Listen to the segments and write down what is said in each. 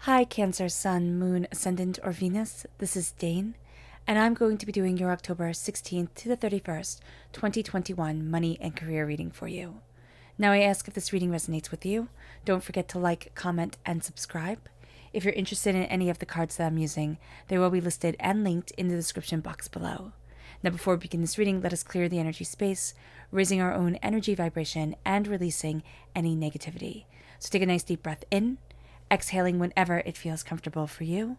Hi, Cancer, Sun, Moon, Ascendant, or Venus. This is Dane, and I'm going to be doing your October 16th to the 31st, 2021 money and career reading for you. Now, I ask if this reading resonates with you. Don't forget to like, comment, and subscribe. If you're interested in any of the cards that I'm using, they will be listed and linked in the description box below. Now, before we begin this reading, let us clear the energy space, raising our own energy vibration and releasing any negativity. So take a nice deep breath in, exhaling whenever it feels comfortable for you.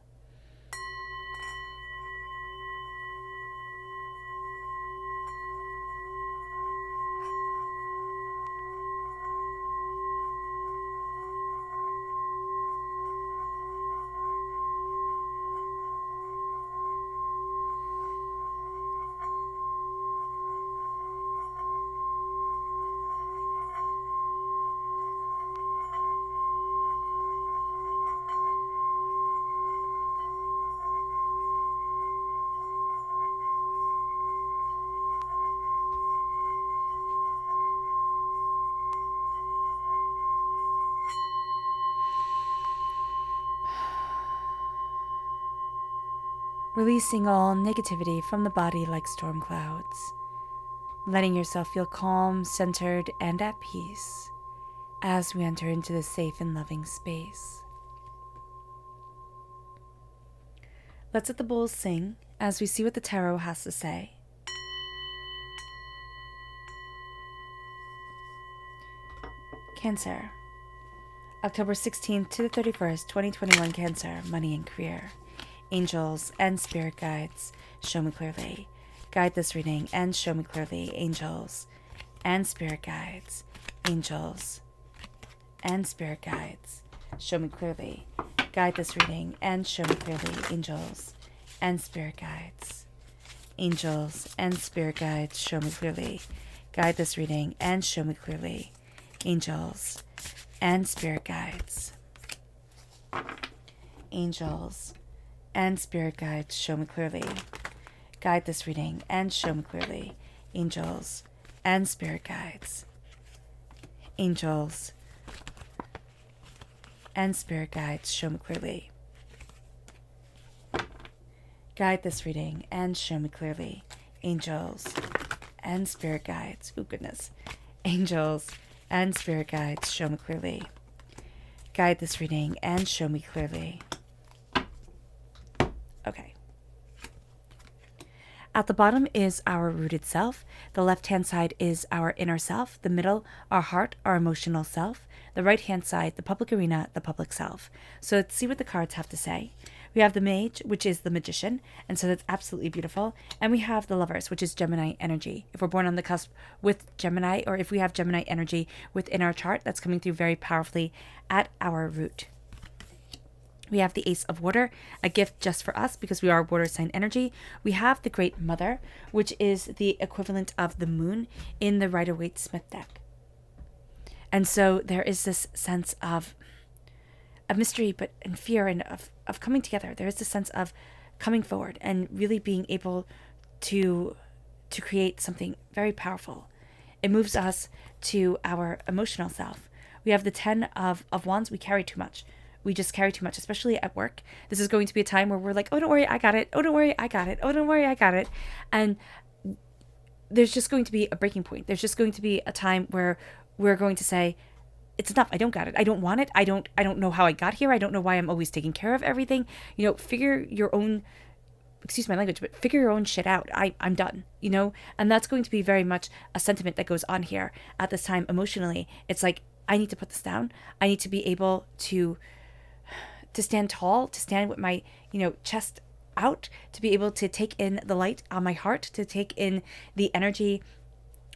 Releasing all negativity from the body like storm clouds. Letting yourself feel calm, centered, and at peace as we enter into this safe and loving space. Let's let the bowls sing as we see what the tarot has to say. Cancer. October 16th to the 31st, 2021 Cancer, money and career. Angels and spirit guides, show me clearly. Guide this reading and show me clearly. Angels and spirit guides. Angels and spirit guides, show me clearly. Guide this reading and show me clearly. Angels and spirit guides. Angels and spirit guides, show me clearly. Guide this reading and show me clearly. Angels and spirit guides. Angels and spirit guides, show me clearly. Guide this reading and show me clearly. Angels and spirit guides. Angels and spirit guides, show me clearly. Guide this reading and show me clearly. Angels and spirit guides. Oh, goodness. Angels and spirit guides, show me clearly. Guide this reading and show me clearly. Okay. At the bottom is our rooted self. The left-hand side is our inner self. The middle, our heart, our emotional self. The right-hand side, the public arena, the public self. So let's see what the cards have to say. We have the Mage, which is the magician, and so that's absolutely beautiful. And we have the Lovers, which is Gemini energy. If we're born on the cusp with Gemini, or if we have Gemini energy within our chart, that's coming through very powerfully at our root. We have the Ace of Water, a gift just for us because we are water sign energy. We have the Great Mother, which is the equivalent of the moon in the Rider-Waite-Smith deck. And so there is this sense of mystery, but in fear and of coming together. There is this sense of coming forward and really being able to create something very powerful. It moves us to our emotional self. We have the Ten of Wands. We carry too much. We just carry too much, especially at work. This is going to be a time where we're like, oh, don't worry, I got it. Oh, don't worry, I got it. Oh, don't worry, I got it. And there's just going to be a breaking point. There's just going to be a time where we're going to say, it's enough. I don't got it. I don't want it. I don't know how I got here. I don't know why I'm always taking care of everything. You know, figure your own, excuse my language, but figure your own shit out. I'm done, you know? And that's going to be very much a sentiment that goes on here at this time emotionally. It's like, I need to put this down. I need to be able to stand tall, to stand with my, chest out, to be able to take in the light on my heart, to take in the energy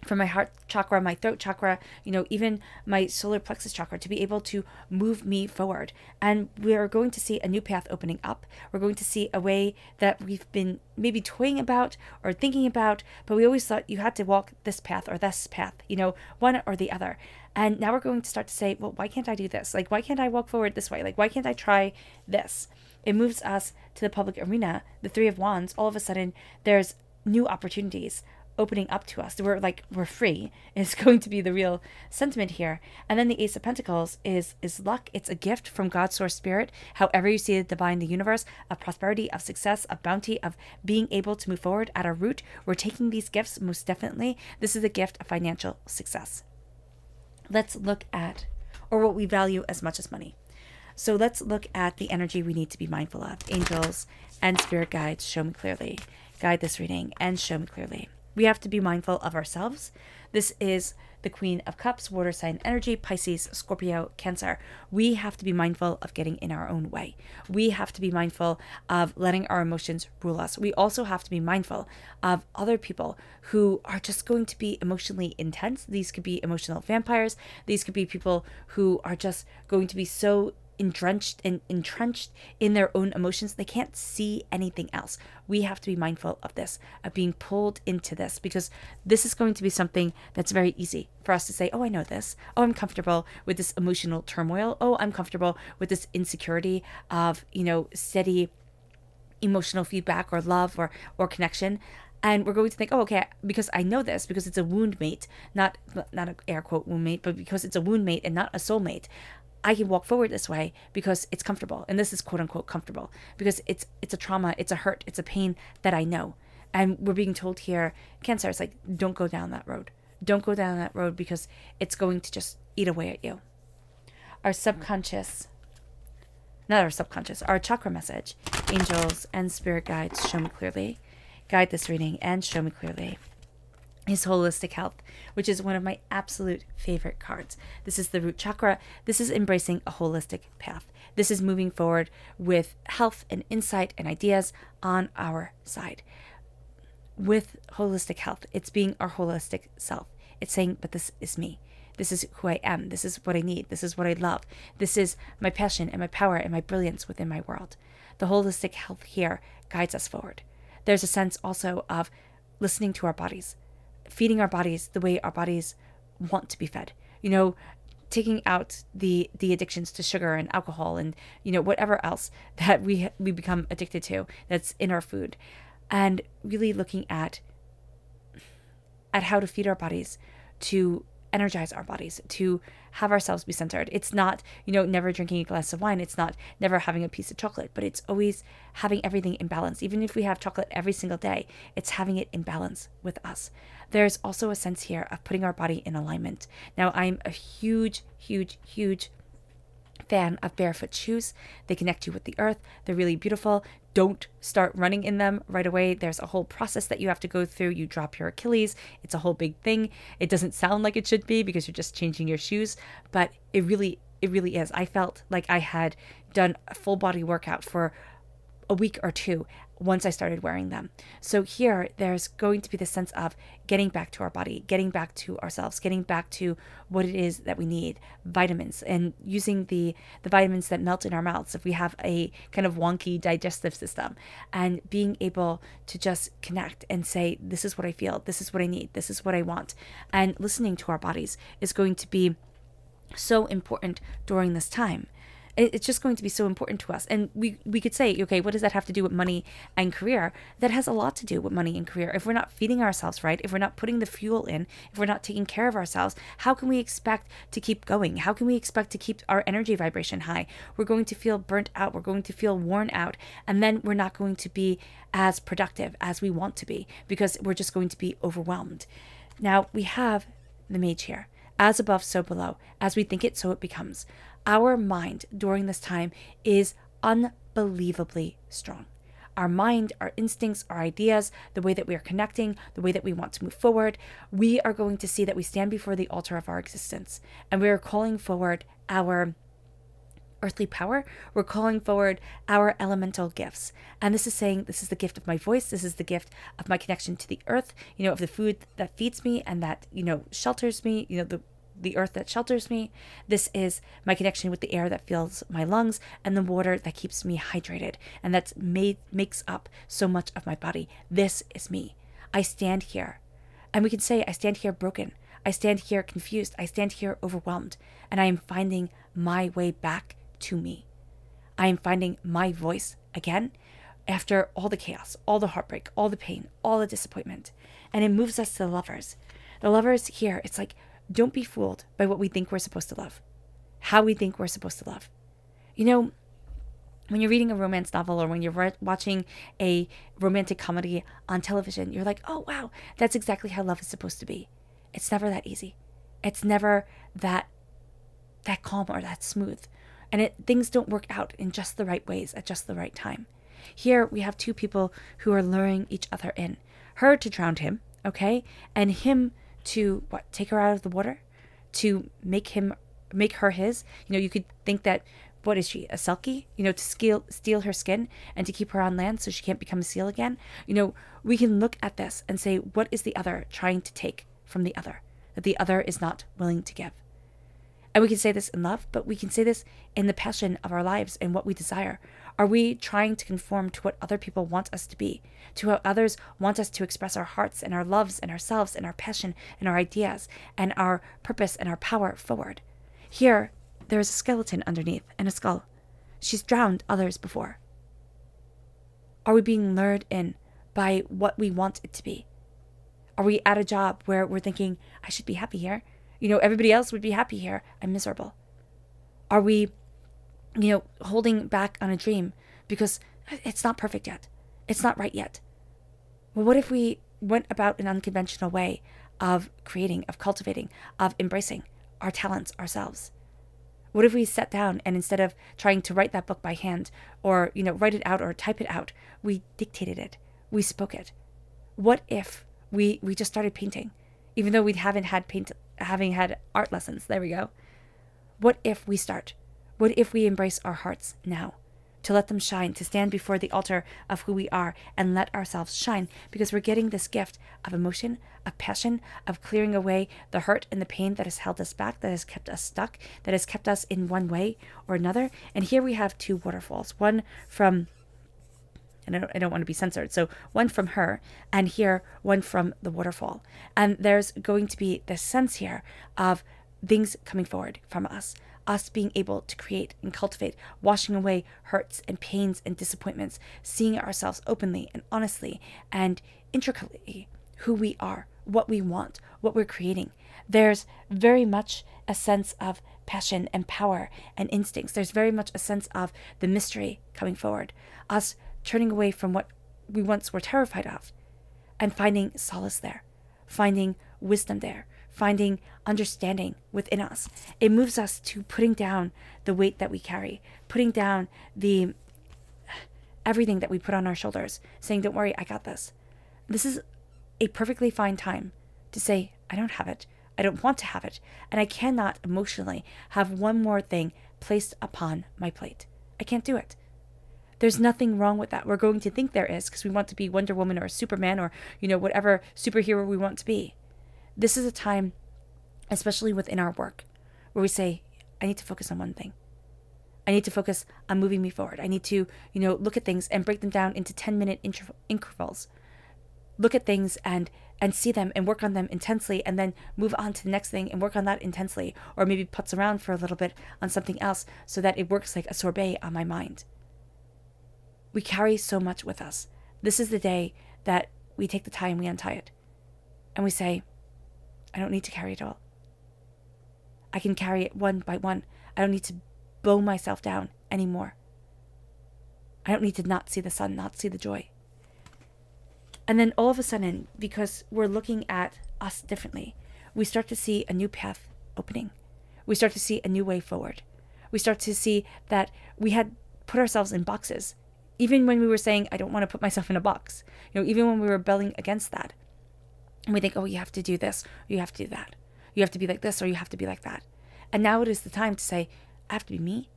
from my heart chakra, my throat chakra, even my solar plexus chakra, to be able to move me forward. And we're going to see a new path opening up. We're going to see a way that we've been maybe toying about or thinking about, but we always thought you had to walk this path or this path, one or the other. And now we're going to start to say, well, why can't I do this? Like, why can't I walk forward this way? Like, why can't I try this? It moves us to the public arena, the Three of Wands. All of a sudden, there's new opportunities opening up to us. We're free is going to be the real sentiment here. And then the Ace of Pentacles is luck. It's a gift from God's source spirit. However you see it, divine, the universe, of prosperity, of success, of bounty, of being able to move forward at our root. We're taking these gifts most definitely. This is a gift of financial success. Let's look at, or what we value as much as money. So let's look at the energy we need to be mindful of. Angels and spirit guides, show me clearly. Guide this reading and show me clearly. We have to be mindful of ourselves. This is the Queen of Cups, water sign energy, Pisces, Scorpio, Cancer. We have to be mindful of getting in our own way. We have to be mindful of letting our emotions rule us. We also have to be mindful of other people who are just going to be emotionally intense. These could be emotional vampires. These could be people who are just going to be so entrenched in their own emotions, they can't see anything else. We have to be mindful of this, of being pulled into this, because this is going to be something that's very easy for us to say, oh, I know this. Oh, I'm comfortable with this emotional turmoil. Oh, I'm comfortable with this insecurity of, steady emotional feedback or love or connection. And we're going to think, oh, okay, because I know this, because it's a wound mate, not an air quote wound mate, but because it's a wound mate and not a soul mate, I can walk forward this way because it's comfortable. And this is quote unquote comfortable because it's a trauma, it's a hurt, it's a pain that I know. And we're being told here, Cancer, it's like, don't go down that road. Don't go down that road because it's going to just eat away at you. Our subconscious, not our subconscious, our chakra message, angels and spirit guides, show me clearly. Guide this reading and show me clearly. Is holistic health, which is one of my absolute favorite cards. This is the root chakra. This is embracing a holistic path. This is moving forward with health and insight and ideas on our side. With holistic health, it's being our holistic self. It's saying, but this is me. This is who I am. This is what I need. This is what I love. This is my passion and my power and my brilliance within my world. The holistic health here guides us forward. There's a sense also of listening to our bodies, feeding our bodies the way our bodies want to be fed, taking out the addictions to sugar and alcohol and, whatever else that we become addicted to that's in our food, and really looking at how to feed our bodies, to energize our bodies, to have ourselves be centered. It's not, never drinking a glass of wine. It's not never having a piece of chocolate, but it's always having everything in balance. Even if we have chocolate every single day, it's having it in balance with us. There's also a sense here of putting our body in alignment. Now, I'm a huge, huge, huge fan of barefoot shoes. They connect you with the earth. They're really beautiful. Don't start running in them right away. There's a whole process that you have to go through. You drop your Achilles. It's a whole big thing. It doesn't sound like it should be because you're just changing your shoes, but it really is. I felt like I had done a full body workout for a week or two once I started wearing them. So here, there's going to be the sense of getting back to our body, getting back to ourselves, getting back to what it is that we need, vitamins, and using the vitamins that melt in our mouths if we have a kind of wonky digestive system, and being able to just connect and say, this is what I feel, this is what I need, this is what I want. And listening to our bodies is going to be so important during this time. It's just going to be so important to us. And we could say, okay, what does that have to do with money and career? That has a lot to do with money and career. If we're not feeding ourselves right, if we're not putting the fuel in, if we're not taking care of ourselves, how can we expect to keep going? How can we expect to keep our energy vibration high? We're going to feel burnt out. We're going to feel worn out. And then we're not going to be as productive as we want to be because we're just going to be overwhelmed. Now, we have the Mage here. As above, so below. As we think it, so it becomes. Our mind during this time is unbelievably strong. Our mind, our instincts, our ideas, the way that we are connecting, the way that we want to move forward, we are going to see that we stand before the altar of our existence. And we are calling forward our earthly power. We're calling forward our elemental gifts. And this is saying, this is the gift of my voice. This is the gift of my connection to the earth, of the food that feeds me and that, shelters me, the earth that shelters me. This is my connection with the air that fills my lungs and the water that keeps me hydrated. And makes up so much of my body. This is me. I stand here. And we can say, I stand here broken. I stand here confused. I stand here overwhelmed. And I am finding my way back to me. I am finding my voice again after all the chaos, all the heartbreak, all the pain, all the disappointment. And it moves us to the lovers. The lovers here, it's like, don't be fooled by what we think we're supposed to love, how we think we're supposed to love. You know, when you're reading a romance novel or when you're watching a romantic comedy on television, you're like, oh, wow, that's exactly how love is supposed to be. It's never that easy. It's never that calm or that smooth. And things don't work out in just the right ways at just the right time. Here we have two people who are luring each other in. Her to drown him, okay? And him to, take her out of the water? To make her his? You know, you could think that, what is she, a Selkie? You know, to steal her skin and to keep her on land so she can't become a seal again? You know, we can look at this and say, what is the other trying to take from the other that the other is not willing to give? And we can say this in love, but we can say this in the passion of our lives and what we desire. Are we trying to conform to what other people want us to be, to how others want us to express our hearts and our loves and ourselves and our passion and our ideas and our purpose and our power forward? Here, there is a skeleton underneath and a skull. She's drowned others before. Are we being lured in by what we want it to be? Are we at a job where we're thinking, I should be happy here? You know, everybody else would be happy here. I'm miserable. Are we, holding back on a dream because it's not perfect yet? It's not right yet. Well, what if we went about an unconventional way of creating, of cultivating, of embracing our talents ourselves? What if we sat down and instead of trying to write that book by hand or, write it out or type it out, we dictated it, we spoke it? What if we just started painting, even though we having had art lessons? There we go. What if we start? What if we embrace our hearts now, to let them shine, to stand before the altar of who we are and let ourselves shine, because we're getting this gift of emotion, of passion, of clearing away the hurt and the pain that has held us back, that has kept us stuck, that has kept us in one way or another. And here we have two waterfalls, one from, and I don't want to be censored, so one from her, and here one from the waterfall. And there's going to be this sense here of things coming forward from us being able to create and cultivate, washing away hurts and pains and disappointments, seeing ourselves openly and honestly and intricately who we are, what we want, what we're creating. There's very much a sense of passion and power and instincts. There's very much a sense of the mystery coming forward, us turning away from what we once were terrified of and finding solace there, finding wisdom there, finding understanding within us. It moves us to putting down the weight that we carry, putting down everything that we put on our shoulders, saying, don't worry, I got this. This is a perfectly fine time to say, I don't have it. I don't want to have it. And I cannot emotionally have one more thing placed upon my plate. I can't do it. There's nothing wrong with that. We're going to think there is because we want to be Wonder Woman or Superman or, whatever superhero we want to be. This is a time, especially within our work, where we say, I need to focus on one thing. I need to focus on moving me forward. I need to, look at things and break them down into 10-minute intervals. Look at things and see them and work on them intensely and then move on to the next thing and work on that intensely. Or maybe putz around for a little bit on something else so that it works like a sorbet on my mind. We carry so much with us. This is the day that we take the tie and we untie it. And we say, I don't need to carry it all. I can carry it one by one. I don't need to bow myself down anymore. I don't need to not see the sun, not see the joy. And then all of a sudden, because we're looking at us differently, we start to see a new path opening. We start to see a new way forward. We start to see that we had put ourselves in boxes. Even when we were saying, I don't want to put myself in a box. Even when we were rebelling against that. And we think, oh, you have to do this, or you have to do that. You have to be like this, or you have to be like that. And now it is the time to say, I have to be me.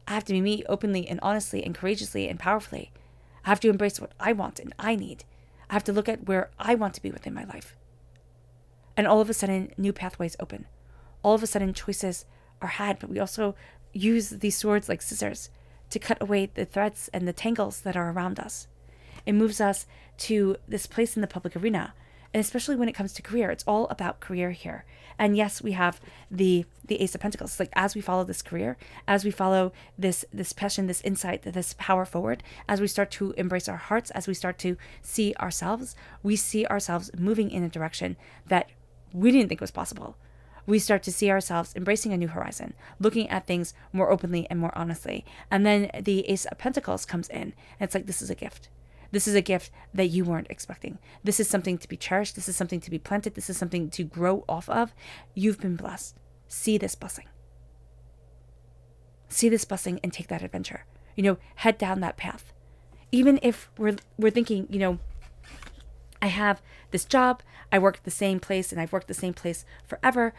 I have to be me openly and honestly and courageously and powerfully. I have to embrace what I want and I need. I have to look at where I want to be within my life. And all of a sudden, new pathways open. All of a sudden, choices are had, but we also use these swords like scissors to cut away the threads and the tangles that are around us. It moves us to this place in the public arena. And especially when it comes to career, it's all about career here. And yes, we have the Ace of Pentacles. It's like as we follow this career, as we follow this passion, this insight, this power forward, as we start to embrace our hearts, as we start to see ourselves, we see ourselves moving in a direction that we didn't think was possible. We start to see ourselves embracing a new horizon, looking at things more openly and more honestly. And then the Ace of Pentacles comes in, and it's like, this is a gift. This is a gift that you weren't expecting. This is something to be cherished. This is something to be planted. This is something to grow off of. You've been blessed. See this blessing. See this blessing and take that adventure. Head down that path. Even if we're thinking, I have this job, I work at the same place, and I've worked the same place forever.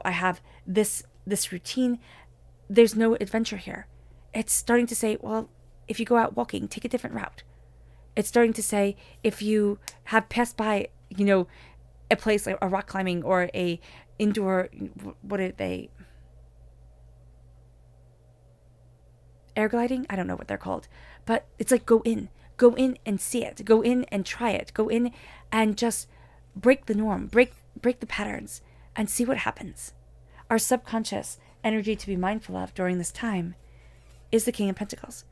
I have this routine. There's no adventure here. It's starting to say, well, if you go out walking, take a different route. It's starting to say, if you have passed by, a place like a rock climbing or a indoor, what are they? Air gliding? I don't know what they're called, but it's like, go in and see it. Go in and try it. Go in and just break the norm, break the patterns, and see what happens. Our subconscious energy to be mindful of during this time is the King of Pentacles.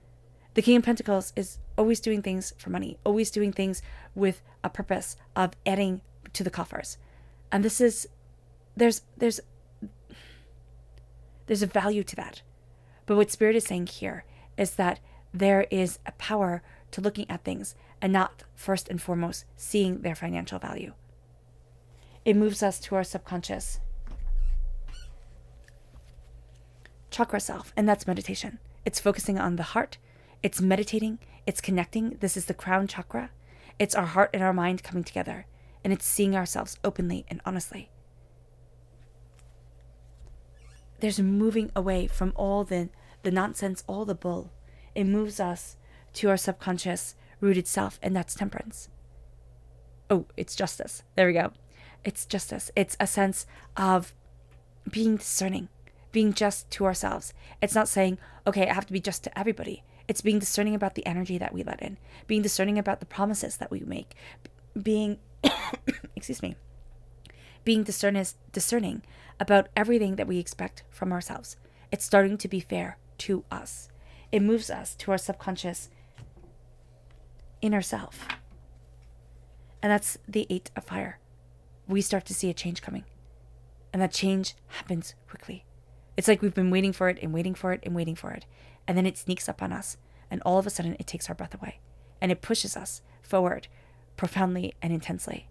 The King of Pentacles is always doing things for money, always doing things with a purpose of adding to the coffers. And this is, there's a value to that. But what Spirit is saying here is that there is a power to looking at things and not first and foremost seeing their financial value. It moves us to our subconscious chakra self, and that's meditation. It's focusing on the heart. It's meditating. It's connecting. This is the crown chakra. It's our heart and our mind coming together, and it's seeing ourselves openly and honestly. There's moving away from all the nonsense, all the bull. It moves us to our subconscious rooted self, and that's temperance. Oh, it's justice. There we go. It's justice. It's a sense of being discerning, being just to ourselves. It's not saying, okay, I have to be just to everybody. It's being discerning about the energy that we let in, being discerning about the promises that we make, being, excuse me, being discerning about everything that we expect from ourselves. It's starting to be fair to us. It moves us to our subconscious inner self. And that's the 8 of fire. We start to see a change coming. And that change happens quickly. It's like we've been waiting for it and waiting for it and waiting for it. And then it sneaks up on us. And all of a sudden it takes our breath away. And it pushes us forward profoundly and intensely.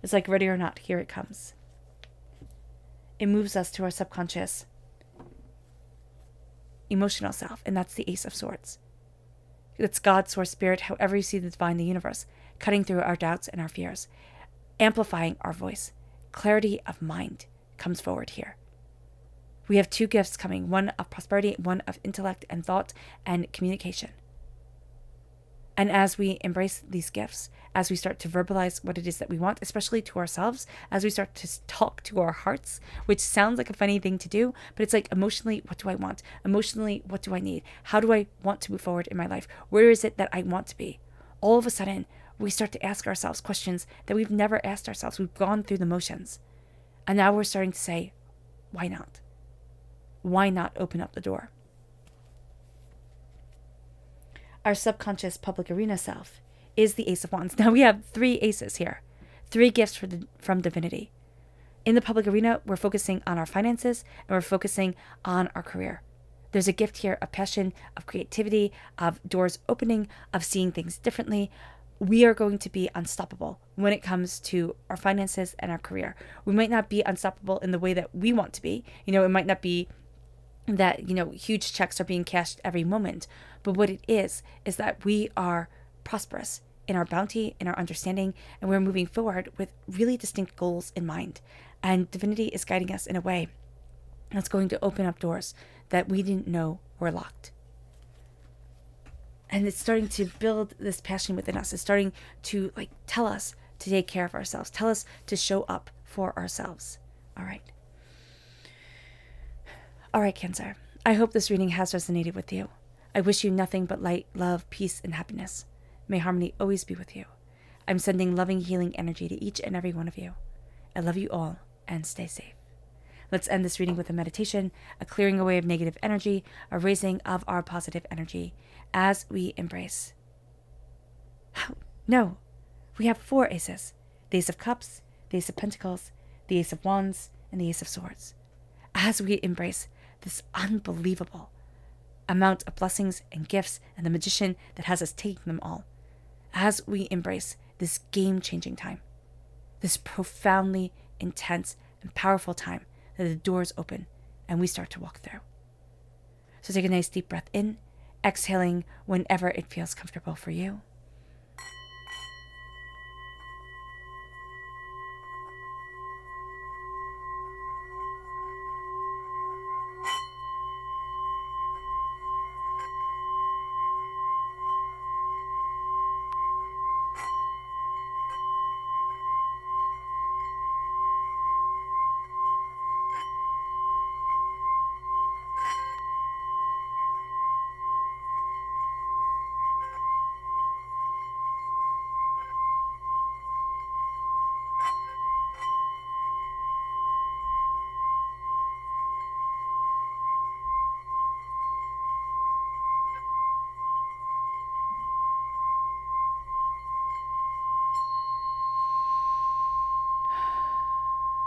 It's like, ready or not, here it comes. It moves us to our subconscious emotional self. And that's the Ace of Swords. It's God, Source, Spirit, however you see the divine, the universe, cutting through our doubts and our fears, amplifying our voice. Clarity of mind comes forward here. We have 2 gifts coming, one of prosperity, one of intellect and thought and communication. And as we embrace these gifts, as we start to verbalize what it is that we want, especially to ourselves, as we start to talk to our hearts, which sounds like a funny thing to do, but it's like, emotionally, what do I want? Emotionally, what do I need? How do I want to move forward in my life? Where is it that I want to be? All of a sudden, we start to ask ourselves questions that we've never asked ourselves. We've gone through the motions. And now we're starting to say, why not? Why not open up the door? Our subconscious public arena self is the Ace of Wands. Now we have 3 aces here, 3 gifts from divinity. In the public arena, we're focusing on our finances and we're focusing on our career. There's a gift here of passion, of creativity, of doors opening, of seeing things differently. We are going to be unstoppable when it comes to our finances and our career. We might not be unstoppable in the way that we want to be. It might not be that, huge checks are being cashed every moment. But what it is that we are prosperous in our bounty, in our understanding, and we're moving forward with really distinct goals in mind. And divinity is guiding us in a way that's going to open up doors that we didn't know were locked. And it's starting to build this passion within us. It's starting to tell us to take care of ourselves, tell us to show up for ourselves. All right. All right, Cancer. I hope this reading has resonated with you. I wish you nothing but light, love, peace, and happiness. May harmony always be with you. I'm sending loving, healing energy to each and every one of you. I love you all, and stay safe. Let's end this reading with a meditation, a clearing away of negative energy, a raising of our positive energy as we embrace. No, we have 4 aces. The Ace of Cups, the Ace of Pentacles, the Ace of Wands, and the Ace of Swords. As we embrace this unbelievable amount of blessings and gifts and the magician that has us taking them all. As we embrace this game-changing time, this profoundly intense and powerful time that the doors open and we start to walk through. So take a nice deep breath in, exhaling whenever it feels comfortable for you.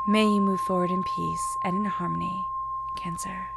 May you move forward in peace and in harmony, Cancer.